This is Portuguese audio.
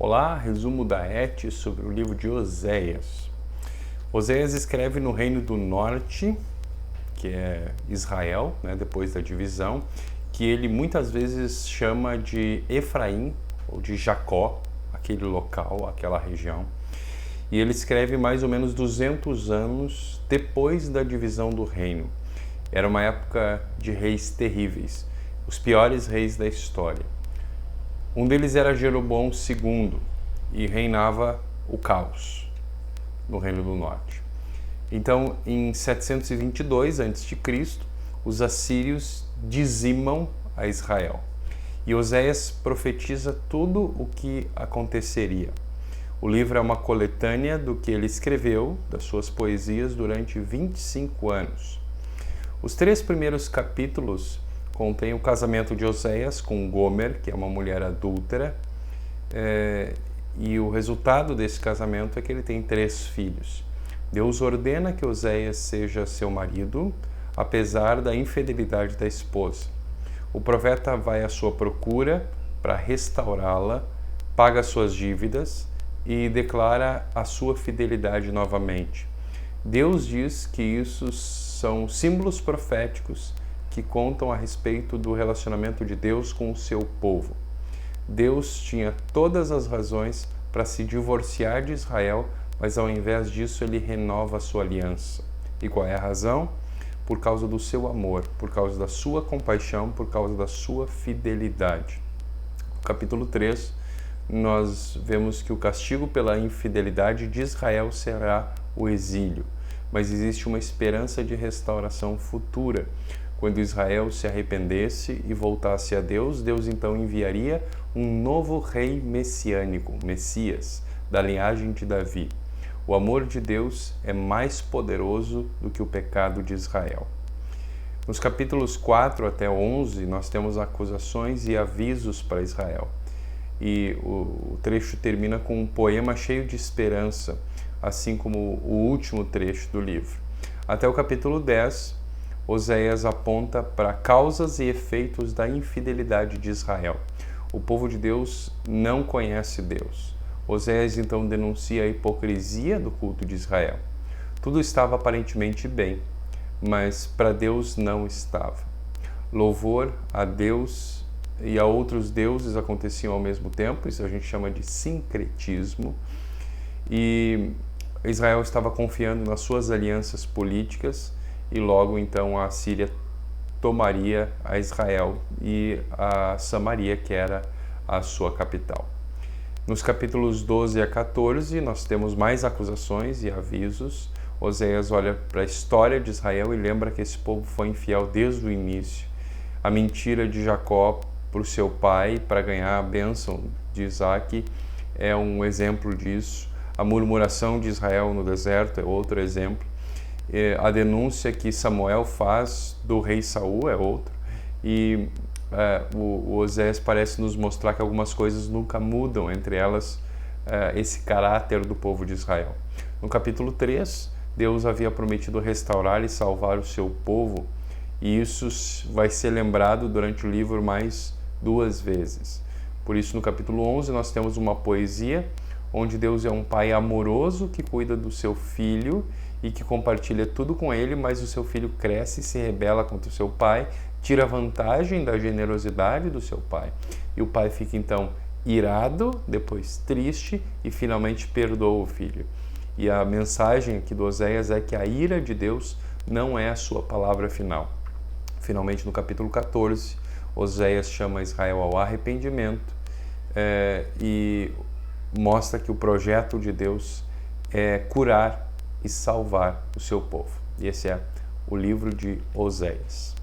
Olá, resumo da ET sobre o livro de Oséias. Oséias escreve no Reino do Norte, que é Israel, depois da divisão, que ele muitas vezes chama de Efraim ou de Jacó, aquele local, aquela região. E ele escreve mais ou menos 200 anos depois da divisão do reino. Era uma época de reis terríveis, os piores reis da história. Um deles era Jeroboão II e reinava o caos no Reino do Norte. Então, em 722 a.C., os assírios dizimam a Israel. E Oséias profetiza tudo o que aconteceria. O livro é uma coletânea do que ele escreveu, das suas poesias, durante 25 anos. Os 3 primeiros capítulos contém o casamento de Oséias com Gomer, que é uma mulher adúltera, e o resultado desse casamento é que ele tem 3 filhos. Deus ordena que Oséias seja seu marido, apesar da infidelidade da esposa. O profeta vai à sua procura para restaurá-la, paga suas dívidas e declara a sua fidelidade novamente. Deus diz que isso são símbolos proféticos que contam a respeito do relacionamento de Deus com o seu povo. Deus tinha todas as razões para se divorciar de Israel, mas ao invés disso ele renova a sua aliança. E qual é a razão? Por causa do seu amor, por causa da sua compaixão, por causa da sua fidelidade. No capítulo 3, nós vemos que o castigo pela infidelidade de Israel será o exílio, mas existe uma esperança de restauração futura. Quando Israel se arrependesse e voltasse a Deus, Deus então enviaria um novo rei messiânico, Messias, da linhagem de Davi. O amor de Deus é mais poderoso do que o pecado de Israel. Nos capítulos 4 até 11, nós temos acusações e avisos para Israel. E o trecho termina com um poema cheio de esperança, assim como o último trecho do livro. Até o capítulo 10, Oséias aponta para causas e efeitos da infidelidade de Israel. O povo de Deus não conhece Deus. Oséias então denuncia a hipocrisia do culto de Israel. Tudo estava aparentemente bem, mas para Deus não estava. Louvor a Deus e a outros deuses aconteciam ao mesmo tempo, isso a gente chama de sincretismo, e Israel estava confiando nas suas alianças políticas e logo então a Síria tomaria a Israel e a Samaria, que era a sua capital. Nos capítulos 12 a 14, nós temos mais acusações e avisos. Oséias olha para a história de Israel e lembra que esse povo foi infiel desde o início. A mentira de Jacó para o seu pai para ganhar a bênção de Isaac é um exemplo disso. A murmuração de Israel no deserto é outro exemplo. A denúncia que Samuel faz do rei Saul é outro. E o Oséias parece nos mostrar que algumas coisas nunca mudam, entre elas esse caráter do povo de Israel. No capítulo 3, Deus havia prometido restaurar e salvar o seu povo, e isso vai ser lembrado durante o livro mais 2 vezes. Por isso, no capítulo 11, nós temos uma poesia onde Deus é um pai amoroso que cuida do seu filho e que compartilha tudo com ele, mas o seu filho cresce e se rebela contra o seu pai, tira vantagem da generosidade do seu pai. E o pai fica então irado, depois triste e finalmente perdoa o filho. E a mensagem aqui do Oséias é que a ira de Deus não é a sua palavra final. Finalmente, no capítulo 14, Oséias chama Israel ao arrependimento e mostra que o projeto de Deus é curar e salvar o seu povo. E esse é o livro de Oséias.